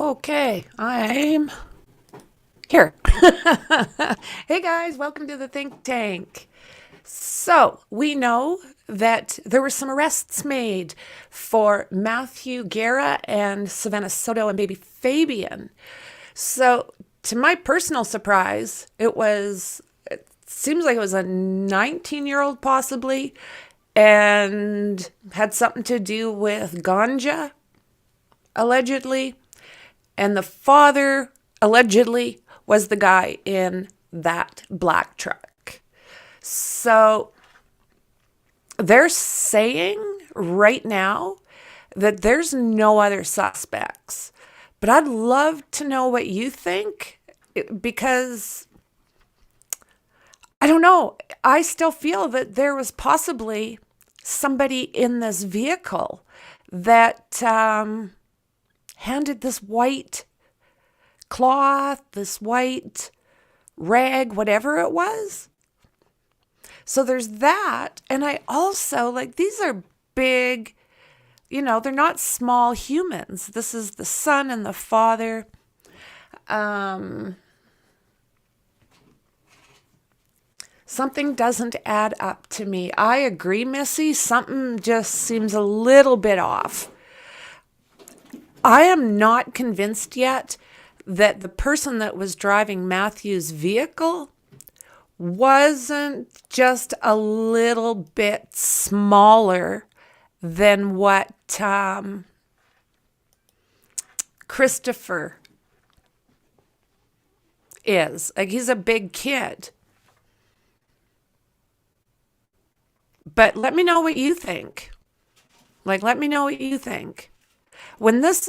Okay, I'm here. Hey guys, welcome to the think tank. So, we know that there were some arrests made for Matthew Guerra and Savannah Soto and baby Fabian. So, to my personal surprise, it seems like it was a 19-year-old possibly, and had something to do with ganja, allegedly. And the father, allegedly, was the guy in that black truck. So they're saying right now that there's no other suspects. But I'd love to know what you think, because I don't know. I still feel that there was possibly somebody in this vehicle that handed this white cloth, this white rag, whatever it was. So there's that. And I also, like, these are big, they're not small humans. This is the son and the father. Something doesn't add up to me. I agree, Missy. Something just seems a little bit off. I am not convinced yet that the person that was driving Matthew's vehicle wasn't just a little bit smaller than what Christopher is. Like, he's a big kid. But let me know what you think. Let me know what you think. In this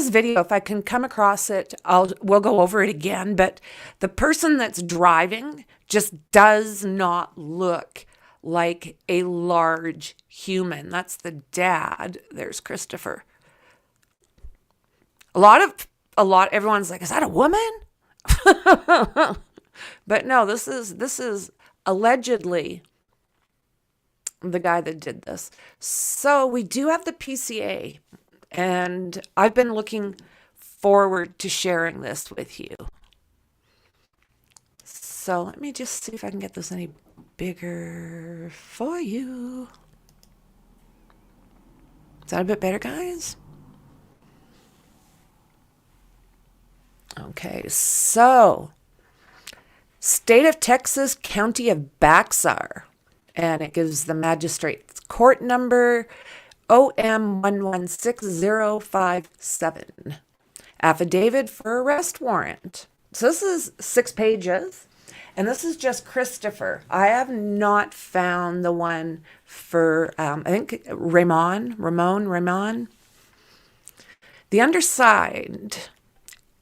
video, if I can come across it, we'll go over it again. But the person that's driving just does not look like a large human. That's the dad. There's Christopher. Everyone's like, is that a woman? But no, this is allegedly the guy that did this. So we do have the PCA. And I've been looking forward to sharing this with you. So let me just see if I can get this any bigger for you. Is that a bit better, guys? Okay, so State of Texas, County of Bexar. And it gives the magistrate's court number OM116057. Affidavit for arrest warrant. So this is 6 pages, and this is just Christopher. I have not found the one for, I think, Ramon. The undersigned,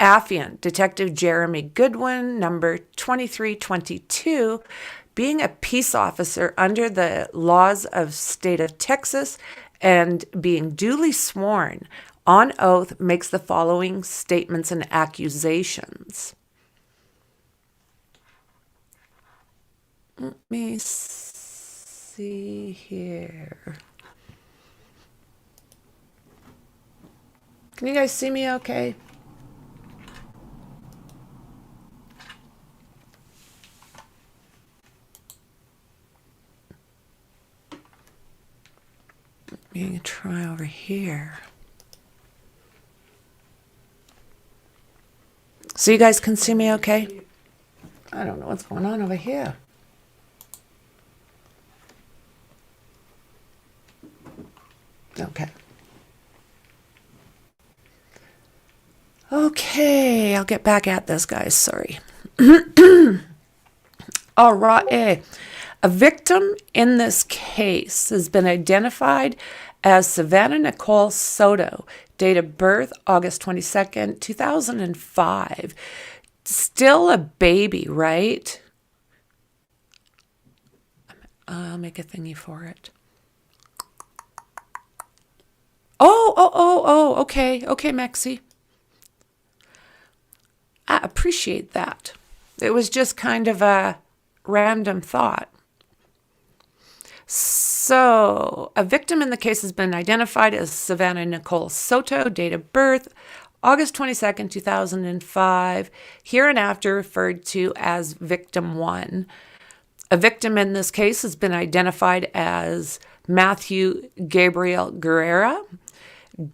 affiant, Detective Jeremy Goodwin, number 2322, being a peace officer under the laws of state of Texas, and being duly sworn on oath, makes the following statements and accusations. Let me see here. Can you guys see me okay? You can try over here. So you guys can see me okay? I don't know what's going on over here. Okay. Okay, I'll get back at this, guys. Sorry. All right. A victim in this case has been identified as Savannah Nicole Soto, date of birth August 22nd, 2005. Still a baby, right? I'll make a thingy for it. Oh, okay, Mexi. I appreciate that. It was just kind of a random thought. So, a victim in the case has been identified as Savannah Nicole Soto, date of birth August 22nd, 2005, hereinafter referred to as Victim 1. A victim in this case has been identified as Matthew Gabriel Guerrera.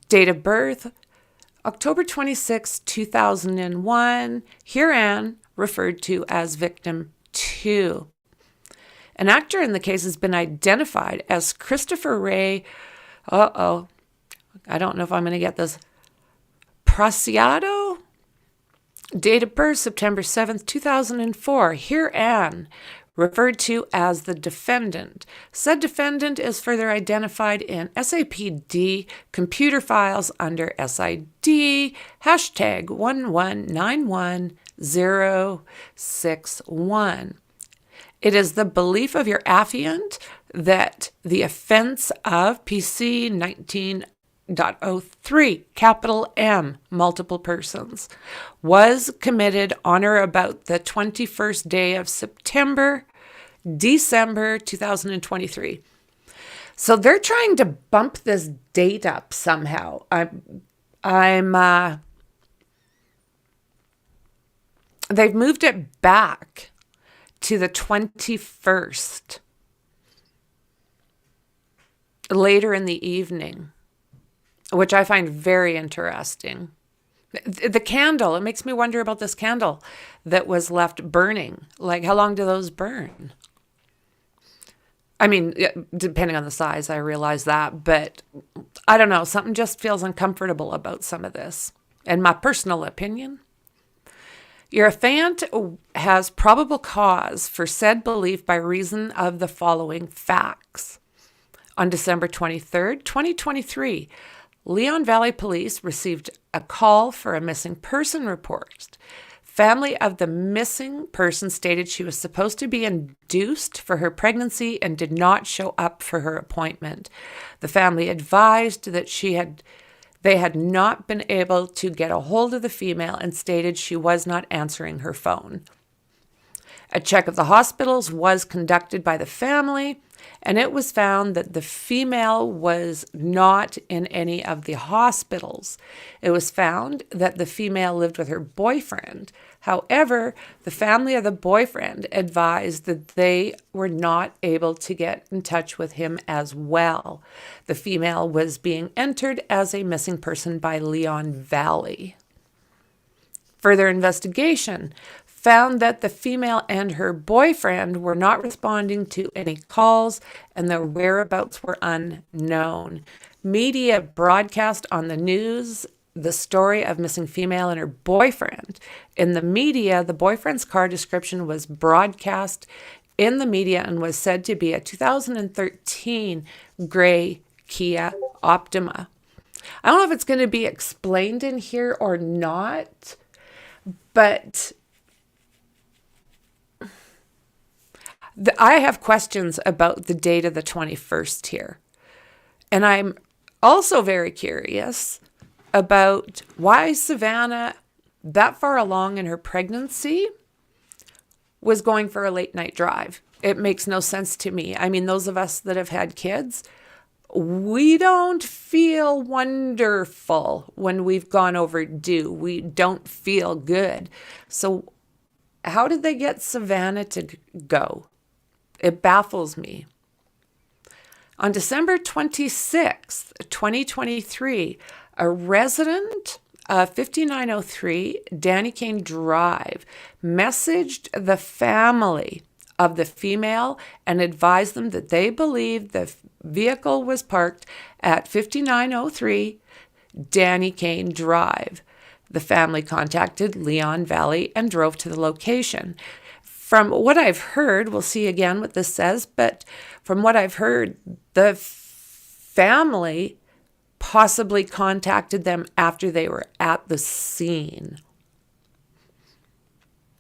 Date of birth, October 26, 2001, herein referred to as Victim 2. An actor in the case has been identified as Christopher Ray, I don't know if I'm going to get this, Preciado. Date of birth, September 7th, 2004, herein referred to as the defendant. Said defendant is further identified in SAPD computer files under SID hashtag 1191061. It is the belief of your affiant that the offense of PC 19.03, capital M, multiple persons, was committed on or about the 21st day of December 2023. So they're trying to bump this date up somehow. They've moved it back to the 21st, later in the evening, which I find very interesting. The candle, it makes me wonder about this candle that was left burning. Like, how long do those burn? I mean, depending on the size, I realize that, but I don't know. Something just feels uncomfortable about some of this, in my personal opinion. Your affiant has probable cause for said belief by reason of the following facts. On December 23rd, 2023, Leon Valley Police received a call for a missing person report. Family of the missing person stated she was supposed to be induced for her pregnancy and did not show up for her appointment. The family advised that they had not been able to get a hold of the female and stated she was not answering her phone. A check of the hospitals was conducted by the family, and it was found that the female was not in any of the hospitals. It was found that the female lived with her boyfriend. However, the family of the boyfriend advised that they were not able to get in touch with him as well. The female was being entered as a missing person by Leon Valley. Further investigation found that the female and her boyfriend were not responding to any calls and their whereabouts were unknown. Media broadcast on the news the story of missing female and her boyfriend. In the media, the boyfriend's car description was broadcast in the media and was said to be a 2013 gray Kia Optima. I don't know if it's going to be explained in here or not, but I have questions about the date of the 21st here. And I'm also very curious about why Savannah, that far along in her pregnancy, was going for a late night drive. It makes no sense to me. I mean, those of us that have had kids, we don't feel wonderful when we've gone overdue. We don't feel good. So how did they get Savannah to go? It baffles me. On December 26th, 2023, a resident of 5903 Danny Kane Drive messaged the family of the female and advised them that they believed the vehicle was parked at 5903 Danny Kane Drive. The family contacted Leon Valley and drove to the location. From what I've heard, we'll see again what this says, but from what I've heard, the family possibly contacted them after they were at the scene.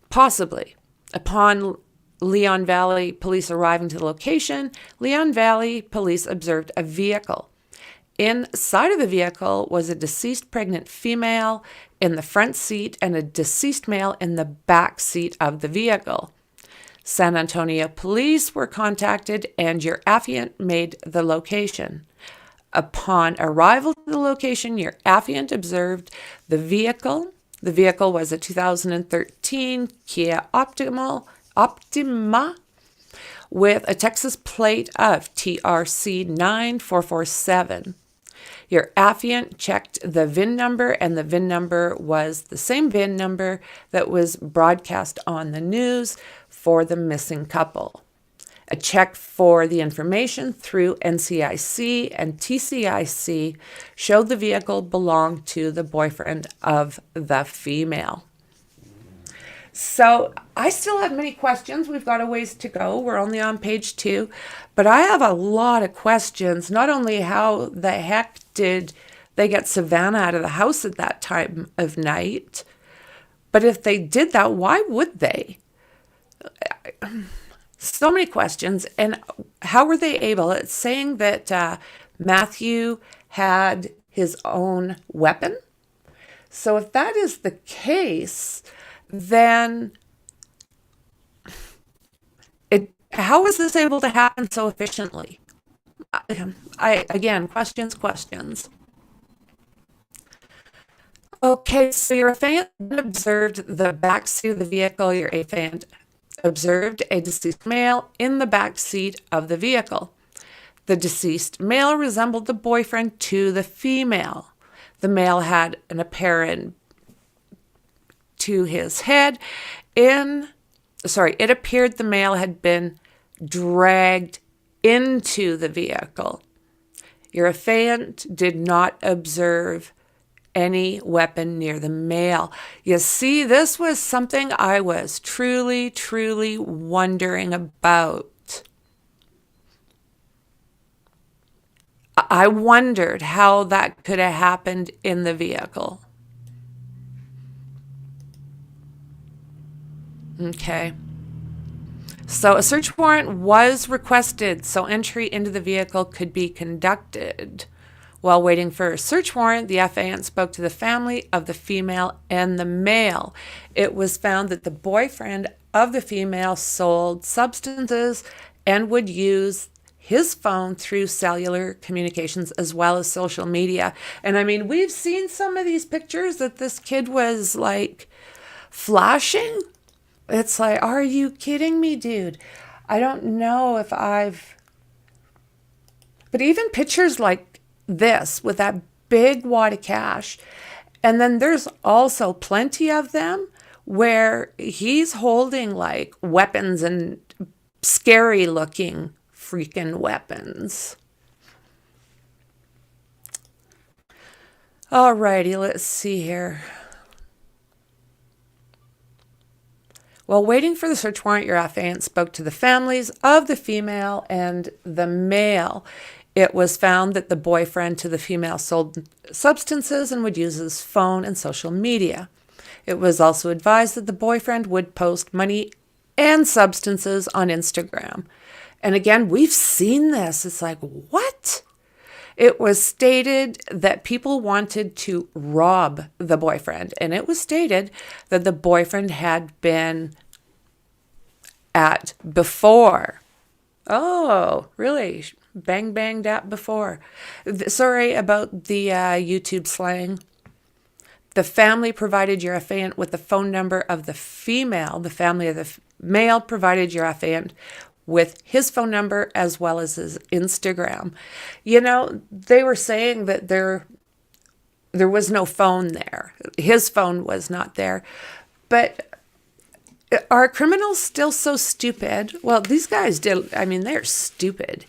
Possibly. Upon Leon Valley police arriving to the location, Leon Valley police observed a vehicle. Inside of the vehicle was a deceased pregnant female in the front seat and a deceased male in the back seat of the vehicle. San Antonio police were contacted and your affiant made the location. Upon arrival to the location, your affiant observed the vehicle. The vehicle was a 2013 Kia Optima with a Texas plate of TRC 9447. Your affiant checked the VIN number, and the VIN number was the same VIN number that was broadcast on the news for the missing couple. A check for the information through NCIC and TCIC showed the vehicle belonged to the boyfriend of the female. So I still have many questions. We've got a ways to go. We're only on page 2, but I have a lot of questions. Not only how the heck did they get Savannah out of the house at that time of night, but if they did that, why would they? So many questions. And how were they able? It's saying that Matthew had his own weapon. So if that is the case, then how is this able to happen so efficiently? Again, questions. Okay, so your affiant observed the backseat of the vehicle. Your affiant observed a deceased male in the back seat of the vehicle. The deceased male resembled the boyfriend to the female. The male had an apparent to his head. It appeared the male had been dragged into the vehicle. Your affiant did not observe any weapon near the male. You see, this was something I was truly, truly wondering about. I wondered how that could have happened in the vehicle. Okay. So a search warrant was requested so entry into the vehicle could be conducted. While waiting for a search warrant, the affiant spoke to the family of the female and the male. It was found that the boyfriend of the female sold substances and would use his phone through cellular communications as well as social media. And I mean, we've seen some of these pictures that this kid was like flashing. It's like, are you kidding me, dude? I don't know if but even pictures like this with that big wad of cash. And then there's also plenty of them where he's holding like weapons and scary looking freaking weapons. Alrighty, let's see here. While waiting for the search warrant, your affiant spoke to the families of the female and the male. It was found that the boyfriend to the female sold substances and would use his phone and social media. It was also advised that the boyfriend would post money and substances on Instagram. And again, we've seen this. It's like, what? It was stated that people wanted to rob the boyfriend. And it was stated that the boyfriend had been at before. Oh, really? Bang, banged at before. Sorry about the YouTube slang. The family provided your affiant with the phone number of the female. The family of the male provided your affiant with his phone number as well as his Instagram. You know, they were saying that there was no phone there. His phone was not there. But are criminals still so stupid? Well, these guys did. I mean, they're stupid.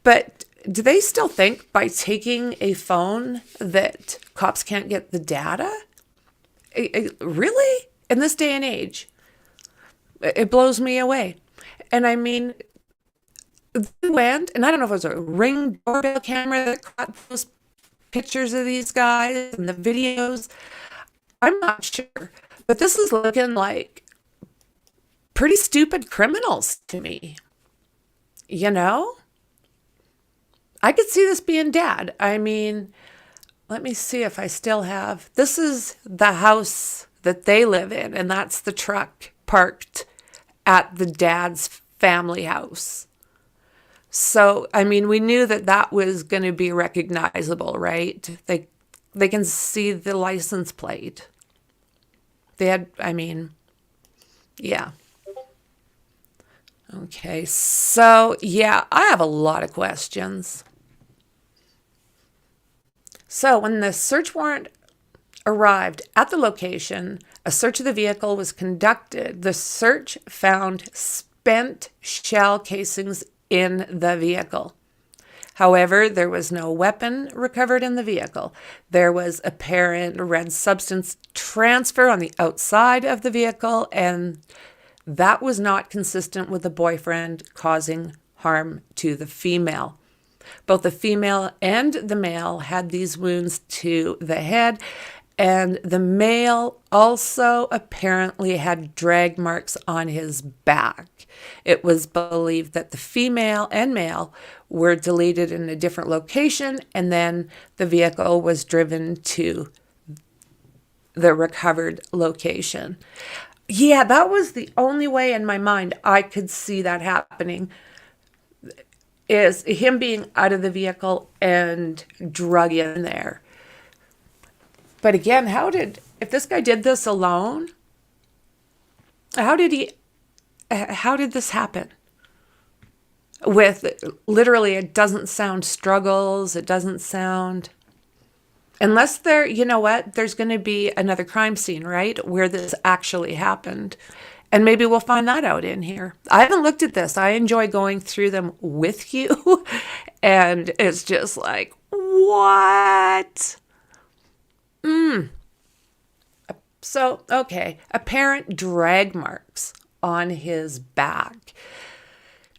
But do they still think by taking a phone that cops can't get the data? Really? In this day and age? It blows me away. And I mean, they went, and I don't know if it was a Ring doorbell camera that caught those pictures of these guys and the videos. I'm not sure. But this is looking like pretty stupid criminals to me. You know? I could see this being Dad. I mean, let me see if I still have. This is the house that they live in, and that's the truck parked at the dad's family house. So, I mean, we knew that that was going to be recognizable, right? They can see the license plate. They had, I mean, yeah. Okay, so yeah, I have a lot of questions. So, when the search warrant arrived at the location, a search of the vehicle was conducted. The search found spent shell casings in the vehicle. However, there was no weapon recovered in the vehicle. There was apparent red substance transfer on the outside of the vehicle, and that was not consistent with the boyfriend causing harm to the female. Both the female and the male had these wounds to the head, and the male also apparently had drag marks on his back. It was believed that the female and male were deleted in a different location, and then the vehicle was driven to the recovered location. Yeah, that was the only way in my mind I could see that happening, is him being out of the vehicle and drug in there. But again, if this guy did this alone, how did this happen? With literally, it doesn't sound struggles. It doesn't sound, unless you know what, there's going to be another crime scene, right? Where this actually happened. And maybe we'll find that out in here. I haven't looked at this. I enjoy going through them with you. And it's just like, what? So, okay, apparent drag marks on his back.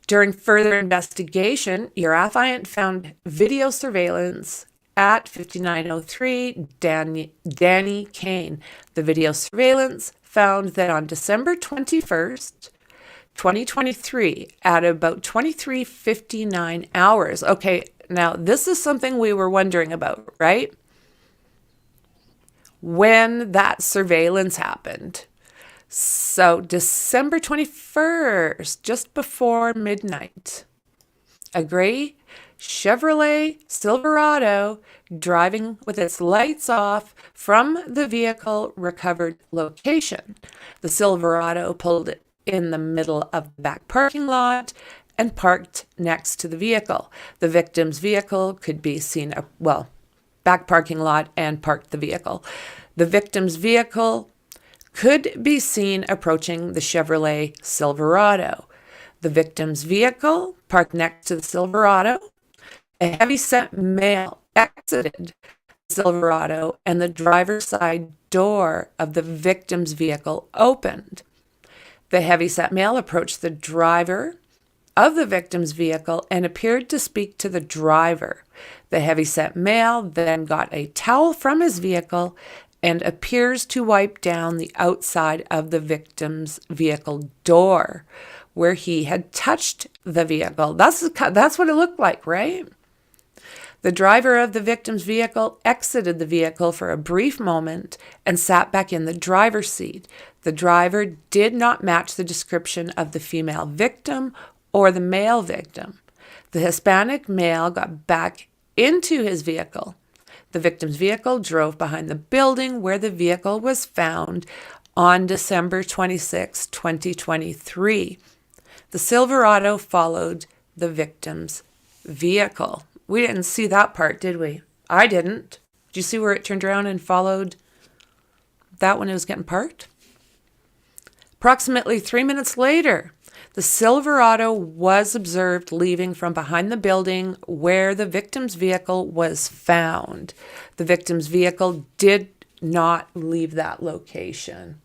During further investigation, your affiant found video surveillance at 5903 Danny Kane. The video surveillance found that on December 21st, 2023, at about 23:59 hours. Okay, now this is something we were wondering about, right? When that surveillance happened. So December 21st, just before midnight, a gray Chevrolet Silverado driving with its lights off from the vehicle recovered location. The Silverado pulled in the middle of the back parking lot and parked next to the vehicle. The victim's vehicle could be seen, back parking lot and parked the vehicle. The victim's vehicle could be seen approaching the Chevrolet Silverado. The victim's vehicle parked next to the Silverado. A heavyset male exited the Silverado, and the driver's side door of the victim's vehicle opened. The heavyset male approached the driver of the victim's vehicle and appeared to speak to the driver. The heavyset male then got a towel from his vehicle and appears to wipe down the outside of the victim's vehicle door where he had touched the vehicle. That's what it looked like, right? The driver of the victim's vehicle exited the vehicle for a brief moment and sat back in the driver's seat. The driver did not match the description of the female victim or the male victim. The Hispanic male got back into his vehicle. The victim's vehicle drove behind the building where the vehicle was found on December 26, 2023. The Silverado followed the victim's vehicle. We didn't see that part, did we? I didn't. Did you see where it turned around and followed that when it was getting parked? Approximately 3 minutes later, the Silverado was observed leaving from behind the building where the victim's vehicle was found. The victim's vehicle did not leave that location.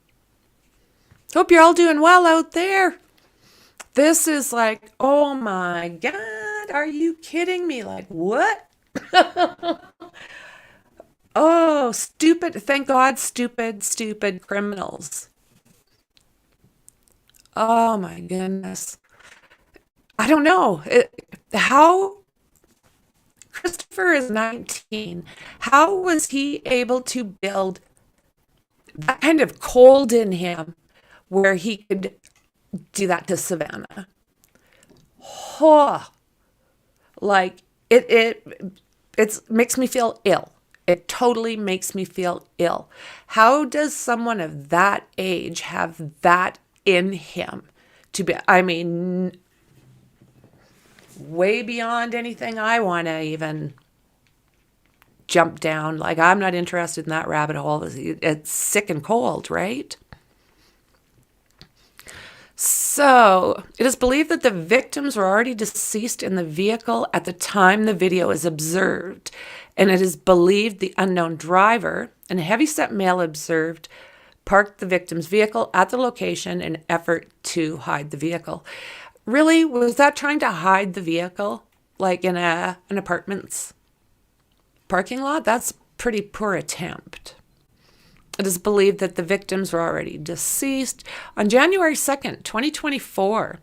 Hope you're all doing well out there. This is like, oh my God, are you kidding me? Like, what? Oh, stupid. Thank God, stupid criminals. Oh my goodness. I don't know. How Christopher is 19. How was he able to build that kind of cold in him where he could do that to Savannah? Oh, Like it makes me feel ill. It totally makes me feel ill. How does someone of that age have that in him to be, I mean, way beyond anything I want to even jump down. Like, I'm not interested in that rabbit hole. It's sick and cold, right? So, it is believed that the victims were already deceased in the vehicle at the time the video is observed, and it is believed the unknown driver, and a heavy-set male observed, parked the victim's vehicle at the location in an effort to hide the vehicle. Really? Was that trying to hide the vehicle? Like in an apartment's parking lot? That's pretty poor attempt. It is believed that the victims were already deceased. On January 2nd, 2024,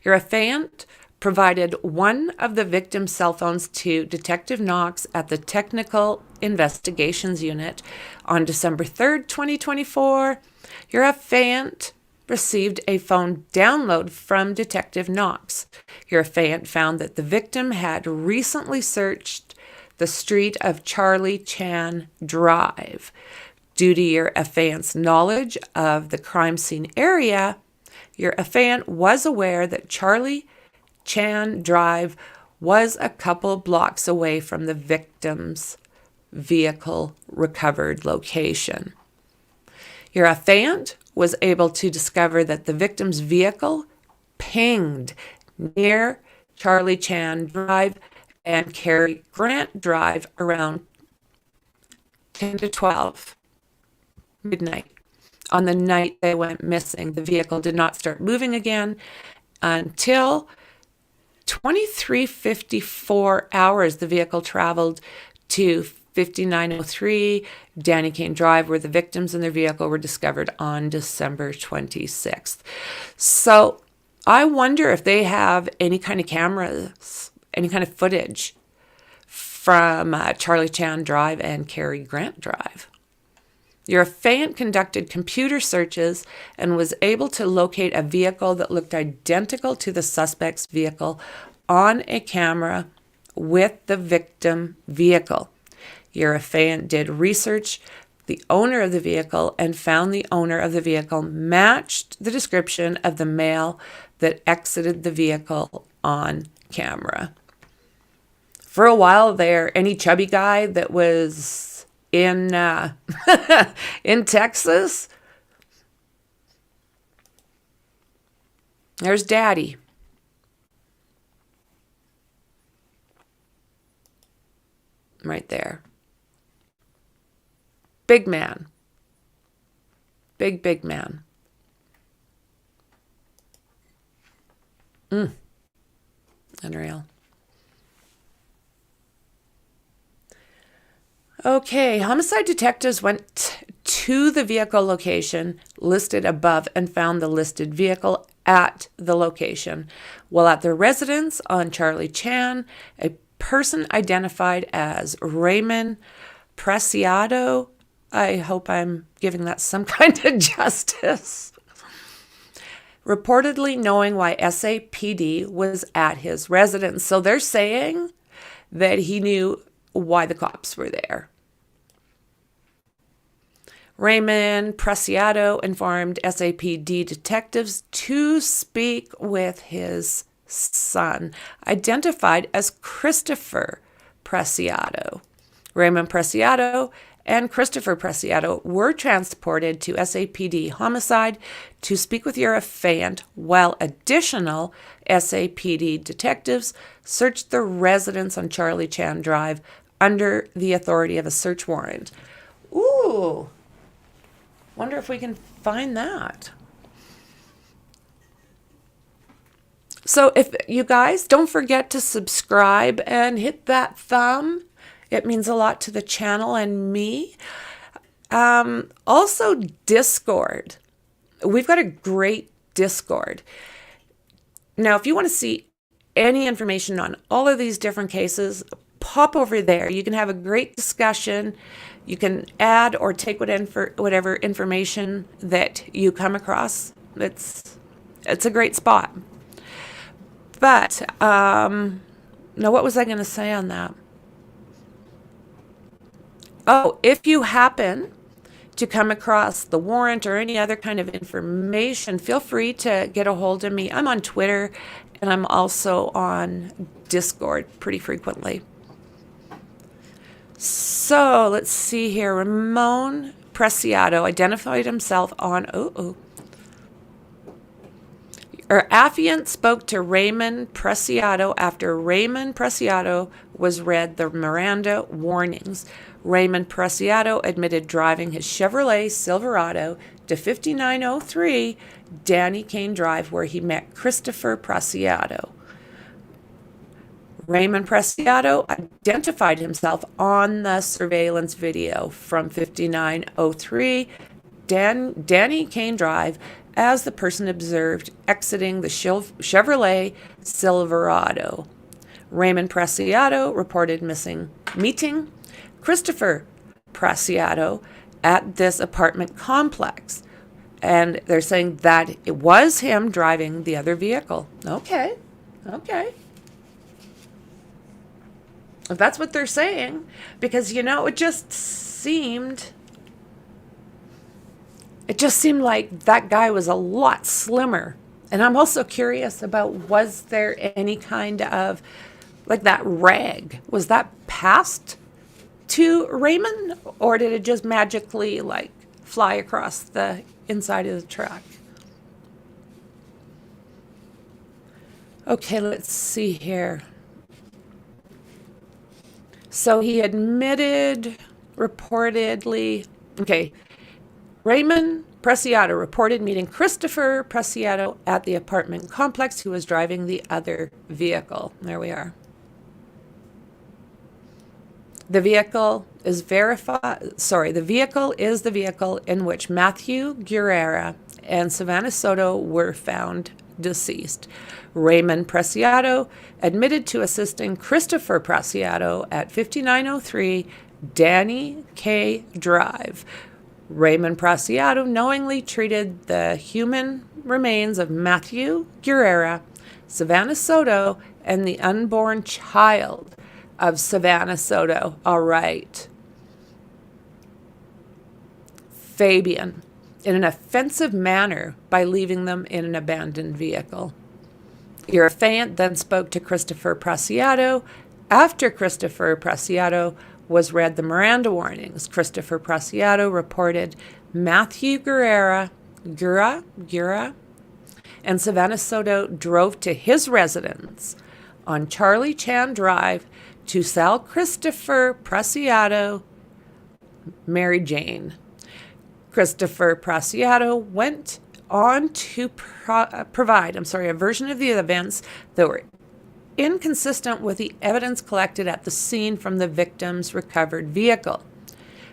your affiant provided one of the victim's cell phones to Detective Knox at the Technical Investigations Unit. On December 3rd, 2024, your affiant received a phone download from Detective Knox. Your affiant found that the victim had recently searched the street of Charlie Chan Drive. Due to your affiant's knowledge of the crime scene area, your affiant was aware that Charlie Chan Drive was a couple blocks away from the victim's vehicle recovered location. Your affiant was able to discover that the victim's vehicle pinged near Charlie Chan Drive and Cary Grant Drive around 10 to 12 midnight. On the night they went missing, the vehicle did not start moving again until 23:54 hours. The vehicle traveled to 5903 Danny Kane Drive, where the victims and their vehicle were discovered on December 26th. So I wonder if they have any kind of cameras, any kind of footage from Charlie Chan Drive and Cary Grant Drive. Your affiant conducted computer searches and was able to locate a vehicle that looked identical to the suspect's vehicle on a camera with the victim vehicle. Your affiant did research the owner of the vehicle and found the owner of the vehicle matched the description of the male that exited the vehicle on camera. For a while there, any chubby guy that was in in Texas, there's Daddy. Right there. Big man. Big man. Unreal. Okay, homicide detectives went to the vehicle location listed above and found the listed vehicle at the location. While at their residence on Charlie Chan, a person identified as Raymond Preciado, I hope I'm giving that some kind of justice, reportedly knowing why SAPD was at his residence. So they're saying that he knew why the cops were there. Raymond Preciado informed SAPD detectives to speak with his son, identified as Christopher Preciado. Raymond Preciado and Christopher Preciado were transported to SAPD homicide to speak with your affiant, while additional SAPD detectives searched the residence on Charlie Chan Drive under the authority of a search warrant. Ooh, wonder if we can find that. So if you guys don't forget to subscribe and hit that thumb. It means a lot to the channel and me. Also, Discord. We've got a great Discord. Now, if you want to see any information on all of these different cases, pop over there. You can have a great discussion. You can add or take whatever information that you come across. It's a great spot. But Now, what was I going to say on that? Oh, if you happen to come across the warrant or any other kind of information, feel free to get a hold of me. I'm on Twitter and I'm also on Discord pretty frequently. So let's see here. Ramon Preciado identified himself on Our affiant spoke to Raymond Preciado after Raymond Preciado was read the Miranda warnings. Raymond Preciado admitted driving his Chevrolet Silverado to 5903 Danny Kane Drive, where he met Christopher Preciado. Raymond Preciado identified himself on the surveillance video from 5903 Danny Kane Drive as the person observed exiting the Chevrolet Silverado. Raymond Preciado reported meeting Christopher Preciado at this apartment complex. And they're saying that it was him driving the other vehicle. Okay. If that's what they're saying, because, it just seemed like that guy was a lot slimmer. And I'm also curious about, was there any kind of, like, that rag, was that passed to Raymond, or did it just magically, like, fly across the inside of the truck? Okay, let's see here. So he admitted reportedly, Raymond Preciado reported meeting Christopher Preciado at the apartment complex, who was driving the other vehicle. There we are. The vehicle is the vehicle in which Matthew Guerrera and Savannah Soto were found deceased. Raymond Preciado admitted to assisting Christopher Preciado at 5903 Danny K. Drive. Raymond Preciado knowingly treated the human remains of Matthew Guerrera, Savannah Soto, and the unborn child of Savannah Soto. All right. Fabian, in an offensive manner by leaving them in an abandoned vehicle. Your affiant then spoke to Christopher Preciado. After Christopher Preciado was read the Miranda warnings, Christopher Preciado reported Matthew Guerra, and Savannah Soto drove to his residence on Charlie Chan Drive to sell Christopher Preciado Mary Jane. Christopher Preciado went on to provide a version of the events that were inconsistent with the evidence collected at the scene from the victim's recovered vehicle.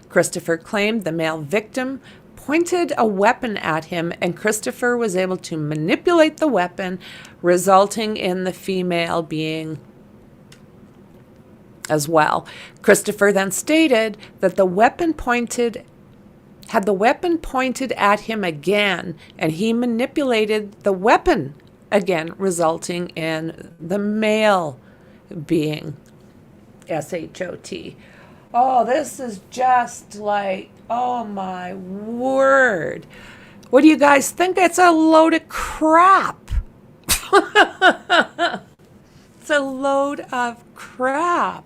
Christopher claimed the male victim pointed a weapon at him, and Christopher was able to manipulate the weapon, resulting in the female being as well. Christopher then stated that the weapon pointed at him again, and he manipulated the weapon again, resulting in the male being SHOT. Oh, this is just like, oh my word. What do you guys think? It's a load of crap. It's a load of crap.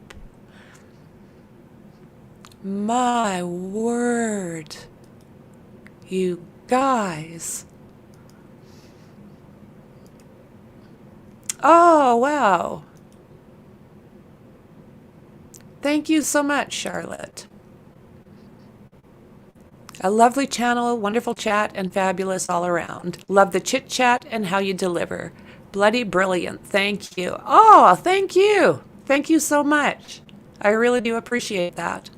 My word. You guys. Oh, wow. Thank you so much, Charlotte. A lovely channel, wonderful chat, and fabulous all around. Love the chit chat and how you deliver. Bloody brilliant. Thank you. Oh, thank you. Thank you so much. I really do appreciate that.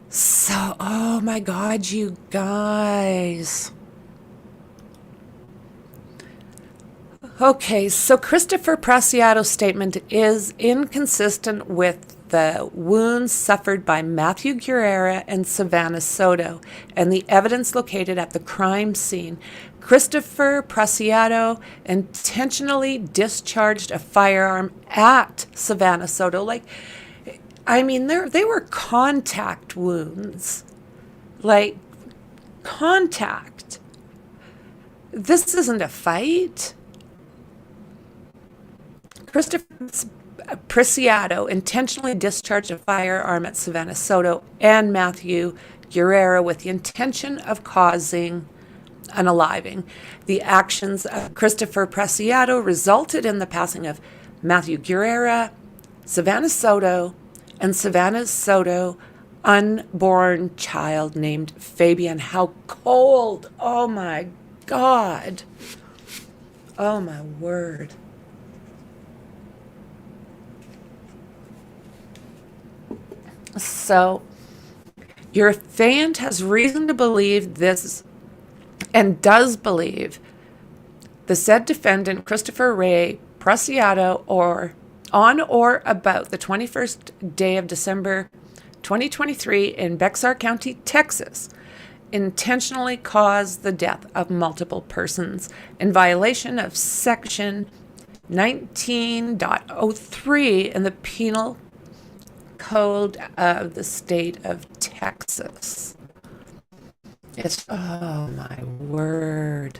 So, oh my God, you guys. Okay, so Christopher Preciado's statement is inconsistent with the wounds suffered by Matthew Guerrera and Savannah Soto and the evidence located at the crime scene. Christopher Preciado intentionally discharged a firearm at Savannah Soto. Like, I mean, they were contact wounds. Like, contact. This isn't a fight. Christopher Preciado intentionally discharged a firearm at Savannah Soto and Matthew Guerrero with the intention of causing unaliving. The actions of Christopher Preciado resulted in the passing of Matthew Guerrero, Savannah Soto, and Savannah Soto unborn child named Fabian. How cold! Oh my God! Oh my word! So, your affiant has reason to believe this, and does believe the said defendant, Christopher Ray Preciado, on or about the 21st day of December 2023 in Bexar County, Texas, intentionally caused the death of multiple persons in violation of Section 19.03 in the Penal Code of the State of Texas. It's, oh my word.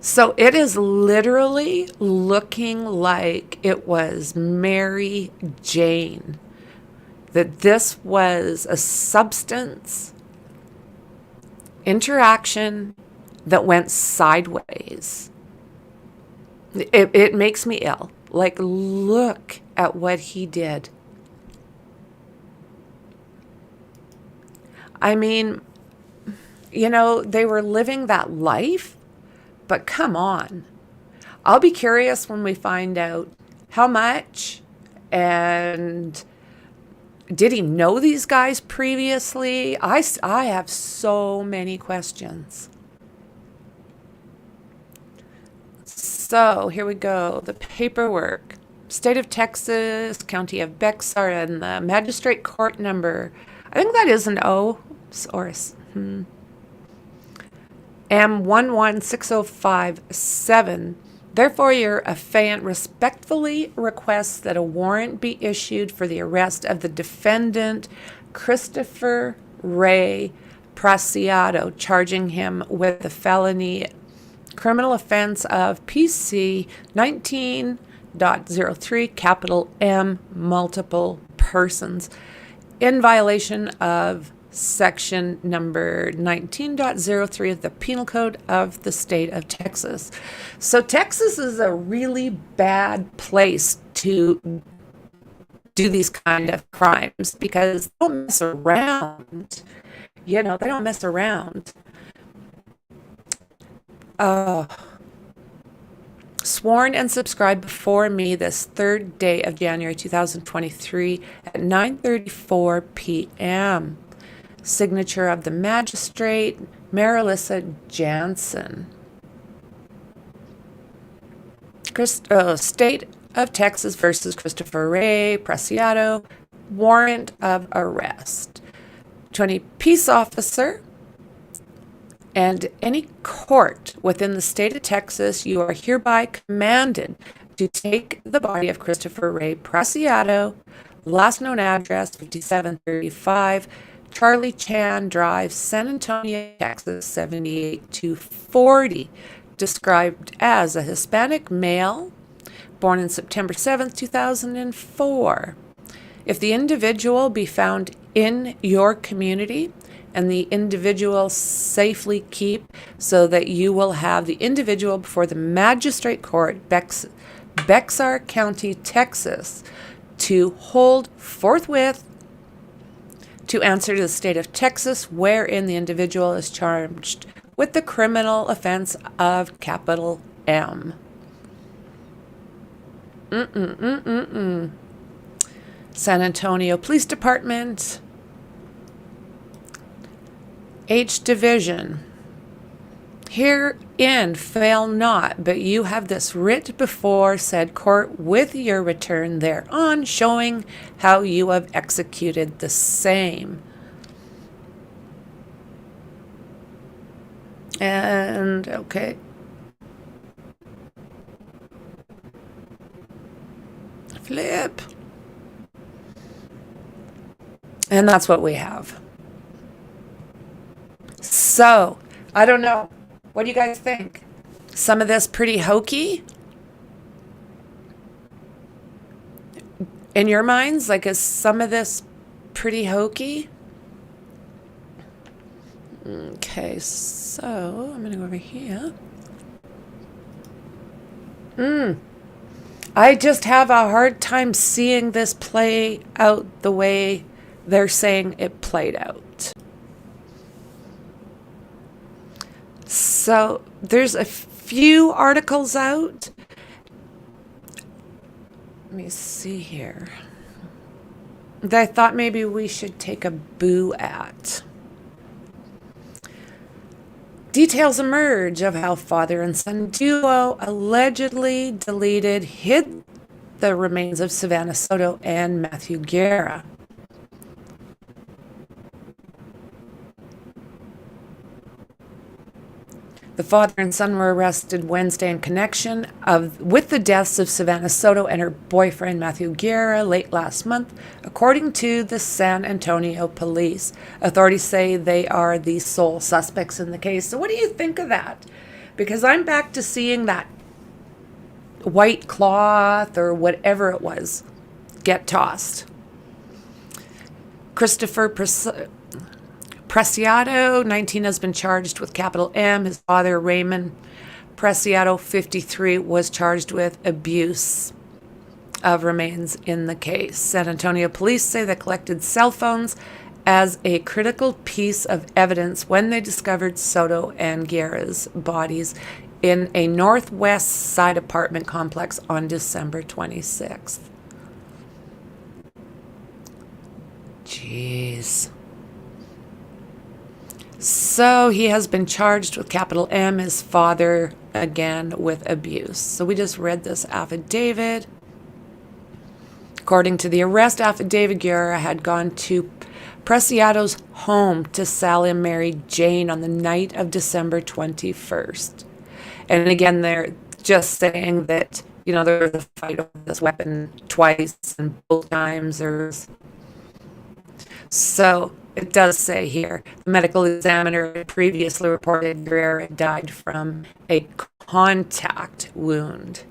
So it is literally looking like it was Mary Jane, that this was a substance interaction that went sideways. It makes me ill. Like, look at what he did. I mean, you know, they were living that life, but come on. I'll be curious when we find out how much, and did he know these guys previously? I have so many questions. So here we go. The paperwork. State of Texas, County of Bexar, and the magistrate court number. I think that is an O or M116057. Therefore, your affiant respectfully requests that a warrant be issued for the arrest of the defendant, Christopher Ray Preciado, charging him with the felony criminal offense of PC 19.03, capital M, multiple persons, in violation of section number 19.03 of the Penal Code of the State of Texas. So Texas is a really bad place to do these kind of crimes because they don't mess around. You know, they don't mess around. Sworn and subscribed before me this 3rd day of January 2023 at 9:34 p.m. Signature of the magistrate, Marilissa Jansen. State of Texas versus Christopher Ray Preciado, warrant of arrest. 20 peace officer. And any court within the state of Texas, you are hereby commanded to take the body of Christopher Ray Preciado, last known address 5735 Charlie Chan Drive, San Antonio, Texas 78240, described as a Hispanic male, born on September 7th, 2004. If the individual be found in your community, and the individual safely keep so that you will have the individual before the magistrate court, Bexar County, Texas, to hold forthwith to answer to the state of Texas, wherein the individual is charged with the criminal offense of capital M. San Antonio Police Department, H Division. Herein fail not, but you have this writ before said court with your return thereon, showing how you have executed the same. And okay. Flip. And that's what we have. So, I don't know. What do you guys think? Some of this pretty hokey in your minds? Like, is some of this pretty hokey? Okay, so I'm going to go over here. I just have a hard time seeing this play out the way they're saying it played out. So there's a few articles out. Let me see here. That I thought maybe we should take a boo at. Details emerge of how father and son duo allegedly hid the remains of Savannah Soto and Matthew Guerra. The father and son were arrested Wednesday in connection with the deaths of Savannah Soto and her boyfriend Matthew Guerra late last month, according to the San Antonio police. Authorities say they are the sole suspects in the case. So what do you think of that? Because I'm back to seeing that white cloth or whatever it was get tossed. Christopher Preciado, 19, has been charged with capital M. His father, Raymond Preciado, 53, was charged with abuse of remains in the case. San Antonio police say they collected cell phones as a critical piece of evidence when they discovered Soto and Guerra's bodies in a northwest side apartment complex on December 26th. Jeez. So he has been charged with capital M, his father, again, with abuse. So we just read this affidavit. According to the arrest affidavit, Guerra had gone to Preciado's home to sell and marry Jane on the night of December 21st. And again, they're just saying that, there was a fight over this weapon twice, and both times there's... So it does say here, the medical examiner previously reported Guerra died from a contact wound.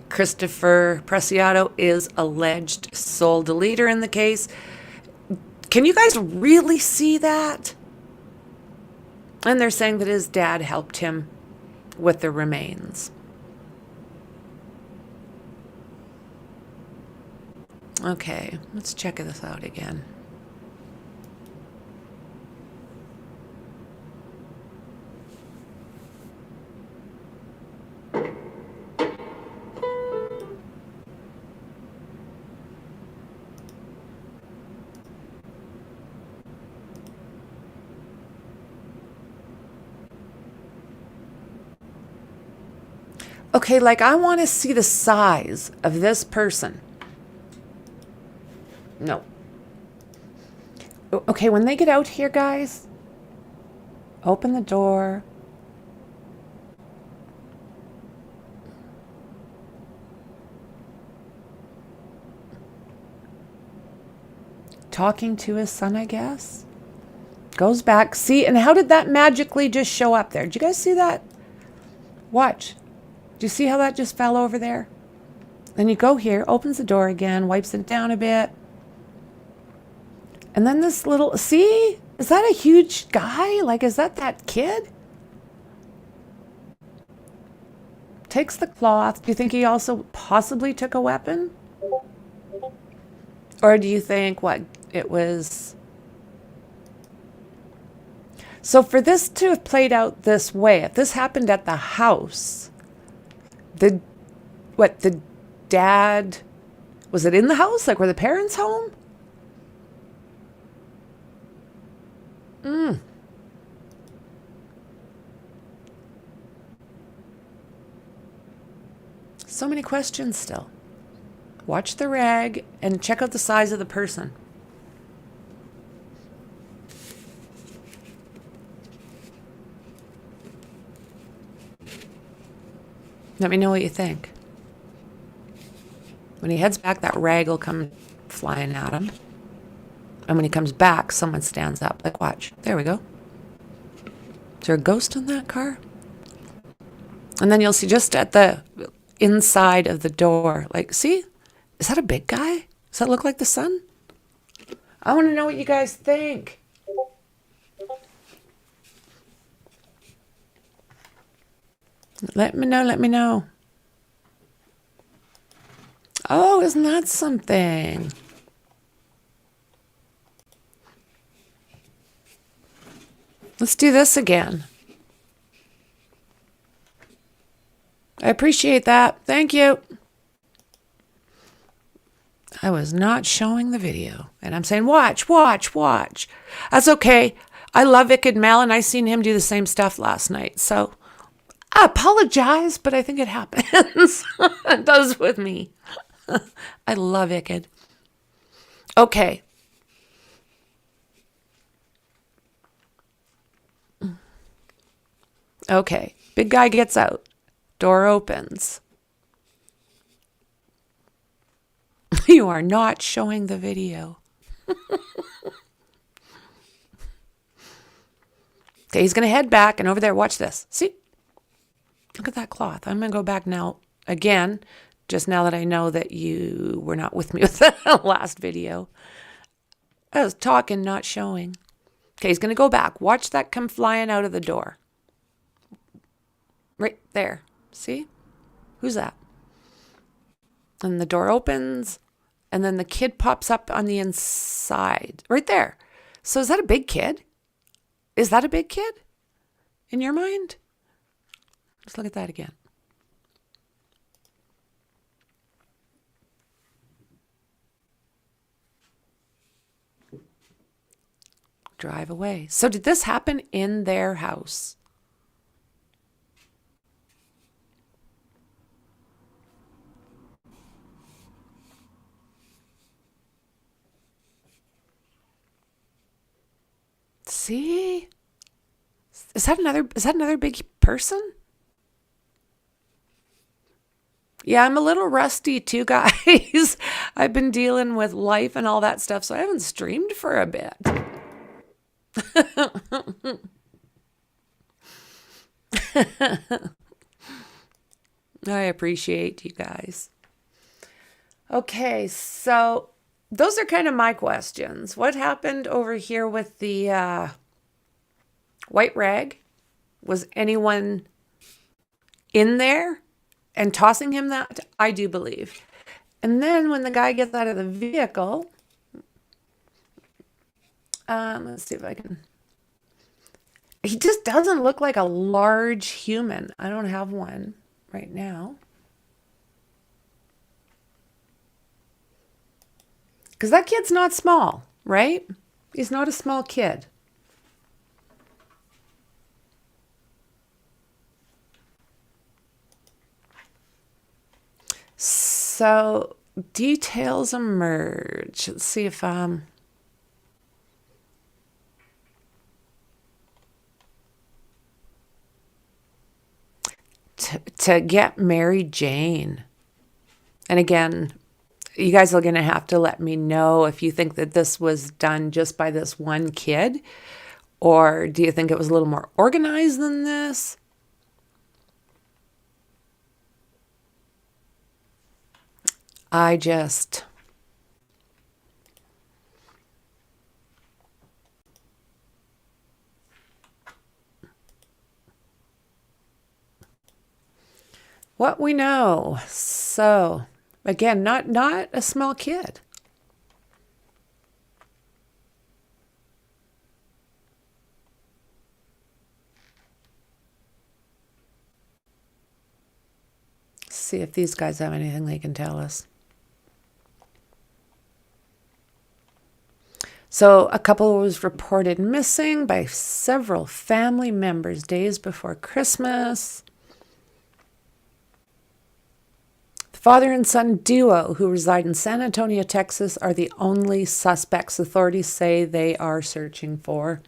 Christopher Preciado is alleged sole deleter in the case. Can you guys really see that? And they're saying that his dad helped him with the remains. Okay, let's check this out again. Okay, like I want to see the size of this person. No. Okay, when they get out here, guys, open the door. Talking to his son, I guess. Goes back. See, and how did that magically just show up there? Did you guys see that? Watch. Do you see how that just fell over there? Then you go here, opens the door again, wipes it down a bit. And then this little, see? Is that a huge guy? Like, is that kid? Takes the cloth. Do you think he also possibly took a weapon? Or do you think, what, it was... So for this to have played out this way, if this happened at the house, the dad, was it in the house? Like, were the parents home? So many questions still. Watch the rag and check out the size of the person. Let me know what you think. When he heads back, that rag will come flying at him. And when he comes back, someone stands up. Like, watch. There we go. Is there a ghost in that car? And then you'll see just at the inside of the door, like, see? Is that a big guy? Does that look like the sun? I want to know what you guys think. Let me know, let me know. Oh, isn't that something? Let's do this again. I appreciate that. Thank you. I was not showing the video. And I'm saying, watch, watch, watch. That's okay. I love ICKEDMEL, and I seen him do the same stuff last night. So I apologize, but I think it happens. It does with me. I love ICKED. Okay. Okay. Big guy gets out. Door opens. You are not showing the video. Okay, he's going to head back and over there. Watch this. See? Look at that cloth. I'm going to go back now again, just now that I know that you were not with me with the last video. I was talking, not showing. Okay, he's going to go back. Watch that come flying out of the door. Right there. See? Who's that? And the door opens, and then the kid pops up on the inside. Right there. So is that a big kid? Is that a big kid? In your mind? Let's look at that again. Drive away. So did this happen in their house? See? Is that another big person? Yeah, I'm a little rusty too, guys. I've been dealing with life and all that stuff, so I haven't streamed for a bit. I appreciate you guys. Okay, so those are kind of my questions. What happened over here with the white rag? Was anyone in there and tossing him that? I do believe. And then when the guy gets out of the vehicle, let's see if I can. He just doesn't look like a large human. I don't have one right now. Because that kid's not small, right? He's not a small kid. So details emerge. Let's see if to get Mary Jane. And again, you guys are going to have to let me know if you think that this was done just by this one kid, or do you think it was a little more organized than this? What we know. So again, not a small kid. See if these guys have anything they can tell us. So a couple was reported missing by several family members days before Christmas. The father and son duo who reside in San Antonio, Texas, are the only suspects authorities say they are searching for.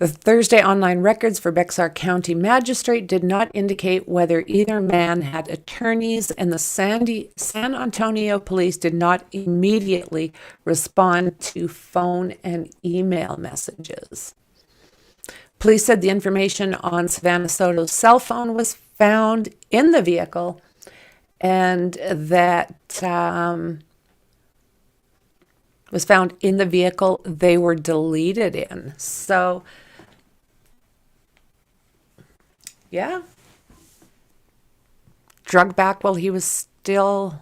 The Thursday online records for Bexar County Magistrate did not indicate whether either man had attorneys, and the San Antonio police did not immediately respond to phone and email messages. Police said the information on Savannah Soto's cell phone was found in the vehicle, and that was found in the vehicle they were deleted in. So, yeah. Drugged back while he was still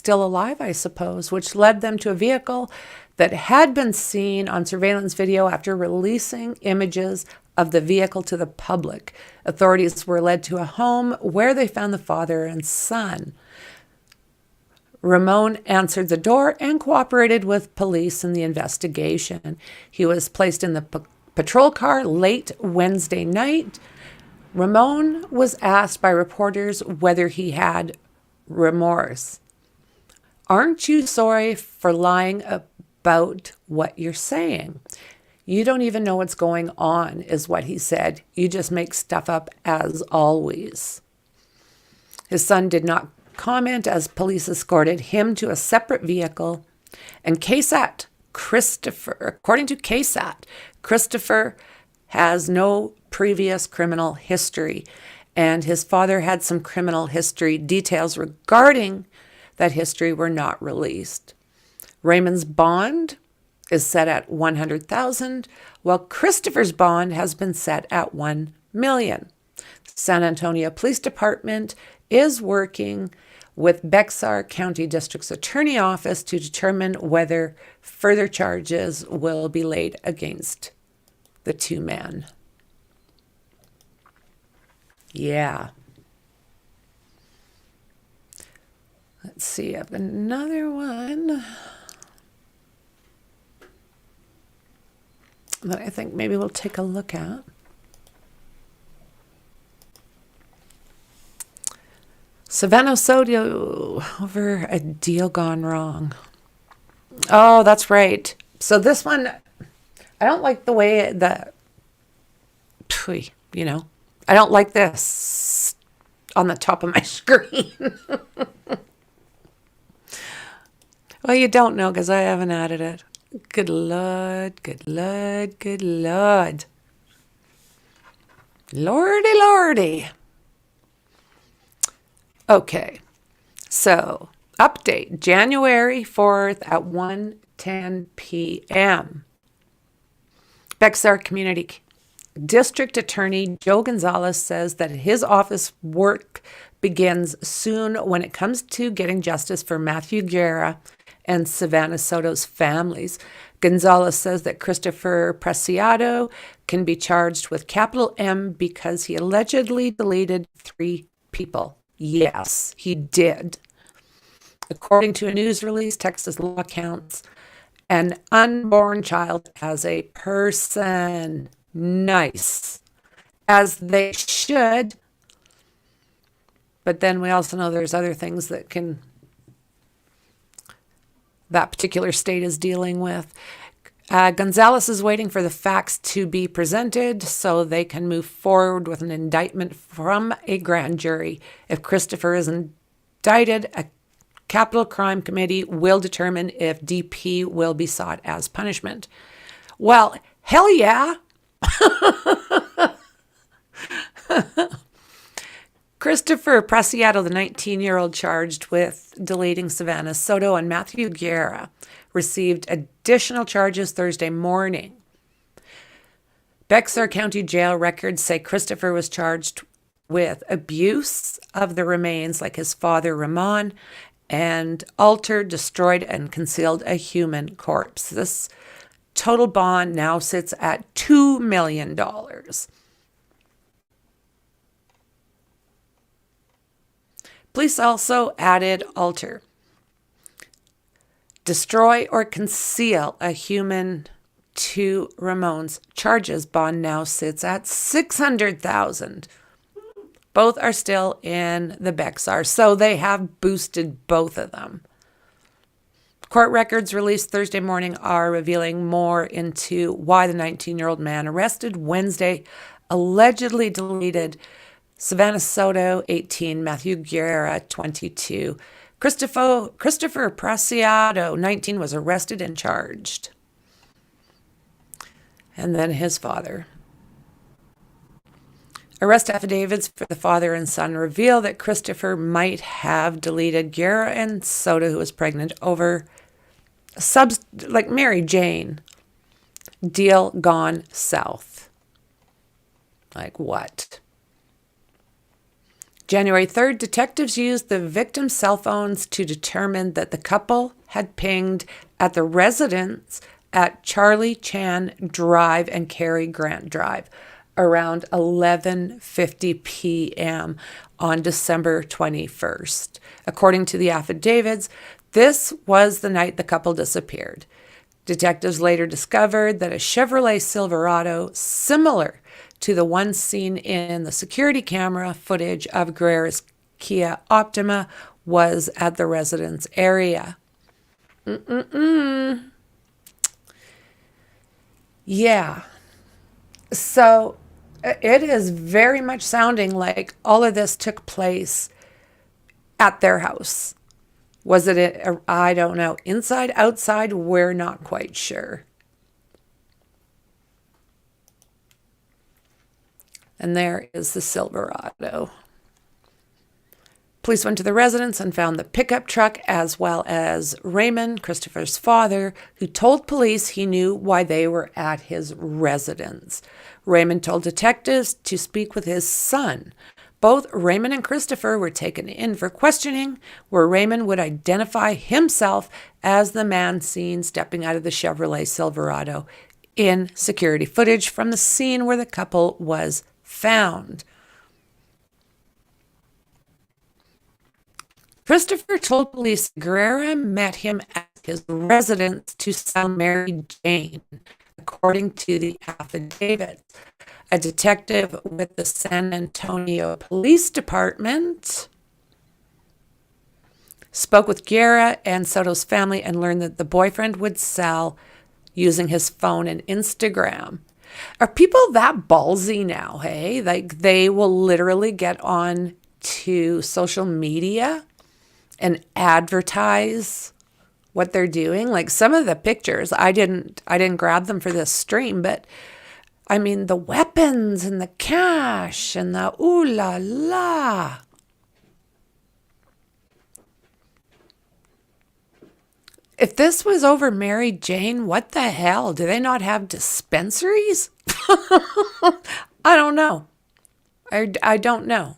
alive, I suppose, which led them to a vehicle that had been seen on surveillance video after releasing images of the vehicle to the public. Authorities were led to a home where they found the father and son. Ramon answered the door and cooperated with police in the investigation. He was placed in the patrol car late Wednesday night. Ramon was asked by reporters whether he had remorse. "Aren't you sorry for lying about what you're saying? You don't even know what's going on," is what he said. "You just make stuff up as always." His son did not comment as police escorted him to a separate vehicle. And KSAT, according to KSAT, Christopher has no previous criminal history, and his father had some criminal history. Details regarding that history were not released. Raymond's bond is set at $100,000, while Christopher's bond has been set at $1 million. The San Antonio Police Department is working with Bexar County District's Attorney Office to determine whether further charges will be laid against the two men. Yeah. Let's see, I have another one that I think maybe we'll take a look at. Savannah Soto over a deal gone wrong. Oh, that's right. So this one, I don't like the way that, I don't like this on the top of my screen. Well, you don't know because I haven't added it. Good Lord, good Lord, good Lord. Lordy, lordy. Okay, so update, January 4th at 1:10 p.m. Bexar Community District Attorney Joe Gonzalez says that his office work begins soon when it comes to getting justice for Matthew Guerra and Savannah Soto's families. Gonzalez says that Christopher Preciado can be charged with capital M because he allegedly deleted 3 people. Yes, he did. According to a news release, Texas law counts an unborn child as a person. Nice. As they should. But then we also know there's other things that that particular state is dealing with. Gonzalez is waiting for the facts to be presented so they can move forward with an indictment from a grand jury. If Christopher is indicted, a capital crime committee will determine if DP will be sought as punishment. Well, hell yeah. Christopher Preciado, the 19-year-old charged with deleting Savannah Soto and Matthew Guerra, received additional charges Thursday morning. Bexar County Jail records say Christopher was charged with abuse of the remains, like his father Ramon, and altered, destroyed, and concealed a human corpse. This total bond now sits at $2 million. Police also added alter, destroy or conceal a human to Ramon's charges. Bond now sits at $600,000. Both are still in the Bexar, so they have boosted both of them. Court records released Thursday morning are revealing more into why the 19-year-old man arrested Wednesday allegedly deleted Savannah Soto, 18, Matthew Guerra, 22. Christopher Preciado, 19, was arrested and charged. And then his father. Arrest affidavits for the father and son reveal that Christopher might have deleted Guerra and Soto, who was pregnant, over like Mary Jane. Deal gone south. Like what? January 3rd, detectives used the victim's cell phones to determine that the couple had pinged at the residence at Charlie Chan Drive and Cary Grant Drive around 11:50 p.m. on December 21st. According to the affidavits, this was the night the couple disappeared. Detectives later discovered that a Chevrolet Silverado, similar to the one seen in the security camera footage of Guerra's Kia Optima, was at the residence area. Yeah. So it is very much sounding like all of this took place at their house. Was it, I don't know, inside, outside? We're not quite sure. And there is the Silverado. Police went to the residence and found the pickup truck as well as Raymond, Christopher's father, who told police he knew why they were at his residence. Raymond told detectives to speak with his son. Both Raymond and Christopher were taken in for questioning, where Raymond would identify himself as the man seen stepping out of the Chevrolet Silverado in security footage from the scene where the couple was found. Christopher told police Guerra met him at his residence to sell Mary Jane, according to the affidavit. A detective with the San Antonio Police Department spoke with Guerra and Soto's family and learned that the boyfriend would sell using his phone and Instagram. Are people that ballsy now, hey? Like they will literally get on to social media and advertise what they're doing? Like some of the pictures, I didn't grab them for this stream, but I mean, the weapons and the cash and the ooh la la. If this was over Mary Jane, what the hell? Do they not have dispensaries? I don't know. I don't know.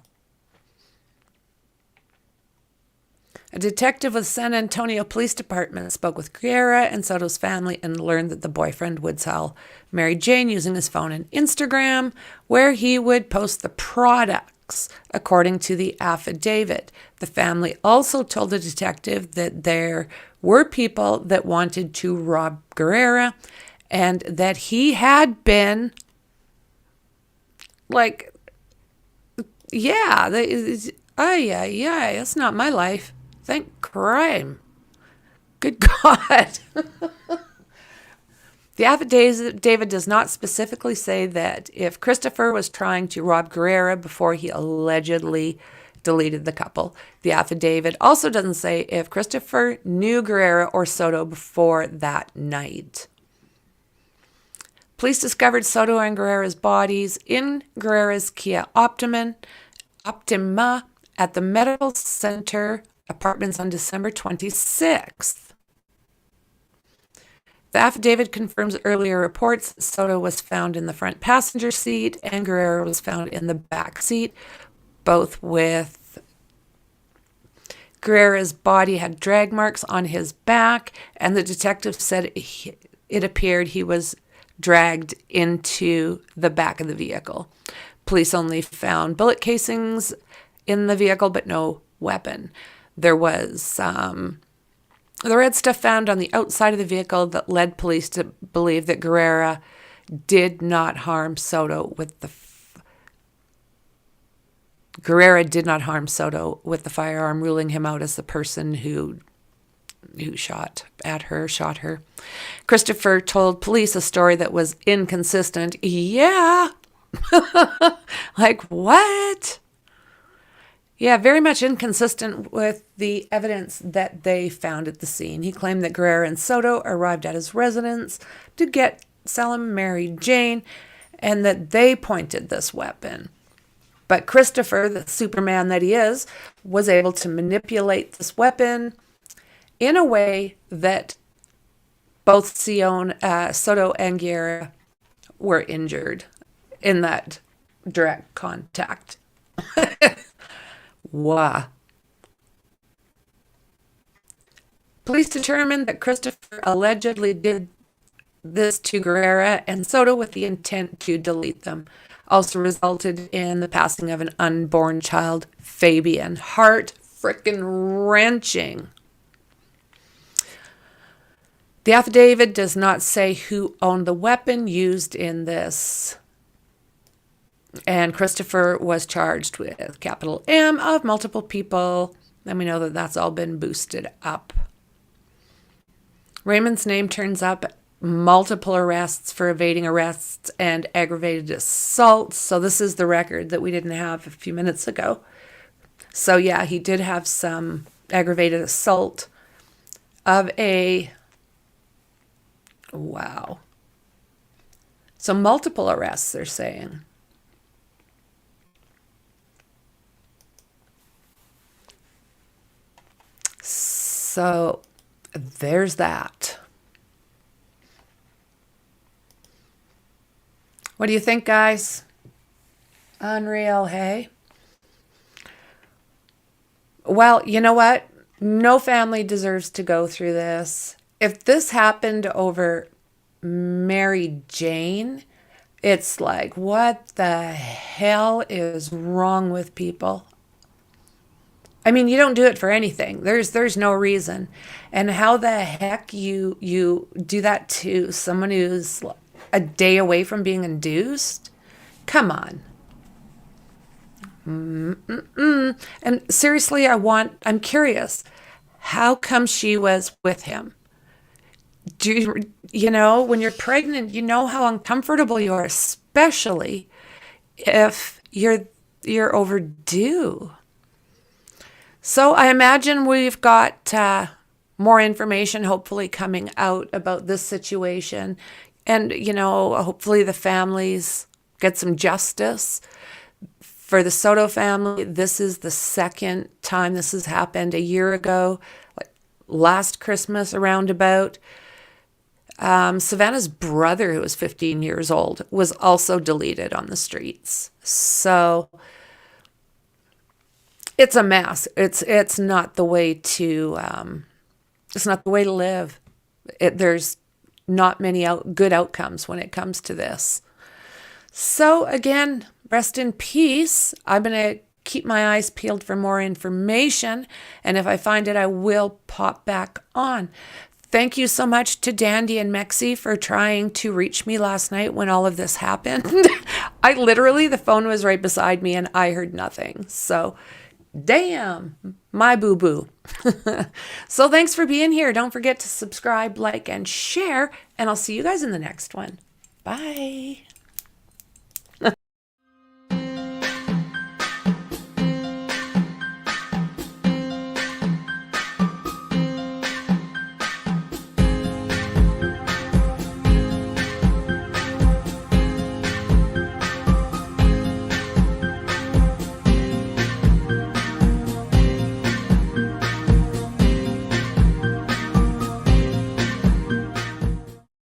A detective with San Antonio Police Department spoke with Guerra and Soto's family and learned that the boyfriend would sell Mary Jane using his phone and Instagram, where he would post the products, according to the affidavit. The family also told the detective that there were people that wanted to rob Guerra and that he had been like, yeah, that's not my life. Thank crime. Good God. The affidavit does not specifically say that if Christopher was trying to rob Guerra before he allegedly deleted the couple. The affidavit also doesn't say if Christopher knew Guerra or Soto before that night. Police discovered Soto and Guerra's bodies in Guerra's Kia Optima at the Medical Center Apartments on December 26th. The affidavit confirms earlier reports that Soto was found in the front passenger seat and Guerra was found in the back seat, both with Guerra's body had drag marks on his back, and the detective said it appeared he was dragged into the back of the vehicle. Police only found bullet casings in the vehicle, but no weapon. There was the red stuff found on the outside of the vehicle that led police to believe that Guerra did not harm Soto with the firearm, ruling him out as the person who who shot at her, shot her. Christopher told police a story that was inconsistent. Yeah. Like, what? Yeah, very much inconsistent with the evidence that they found at the scene. He claimed that Guerrero and Soto arrived at his residence to get Salem Mary Jane and that they pointed this weapon. But Christopher, the Superman that he is, was able to manipulate this weapon in a way that both Soto and Guerrero were injured in that direct contact. Wow. Police determined that Christopher allegedly did this to Guerrero and Soto with the intent to delete them. Also resulted in the passing of an unborn child, Fabian. Heart frickin' wrenching. The affidavit does not say who owned the weapon used in this. And Christopher was charged with capital M of multiple people. And we know that that's all been boosted up. Raymond's name turns up. Multiple arrests for evading arrests and aggravated assault. So this is the record that we didn't have a few minutes ago. So yeah, he did have some aggravated assault of a... Wow. So multiple arrests, they're saying. So there's that. What do you think, guys? Unreal, hey? Well, you know what? No family deserves to go through this. If this happened over Mary Jane, it's like, what the hell is wrong with people? I mean, you don't do it for anything. There's no reason. And how the heck you do that to someone who's a day away from being induced? Come on. And seriously, I'm curious. How come she was with him? You know, when you're pregnant, you know how uncomfortable you are, especially if you're overdue. So I imagine we've got more information hopefully coming out about this situation. And, you know, hopefully the families get some justice. For the Soto family, this is the second time this has happened. A year ago, like last Christmas around about. Savannah's brother, who was 15 years old, was also deleted on the streets. So it's a mess. It's not the way to live. There's not many good outcomes when it comes to this. So again, rest in peace. I'm going to keep my eyes peeled for more information. And if I find it, I will pop back on. Thank you so much to Dandy and Mexi for trying to reach me last night when all of this happened. The phone was right beside me and I heard nothing. So, damn, my boo-boo. So thanks for being here. Don't forget to subscribe, like, and share. And I'll see you guys in the next one. Bye.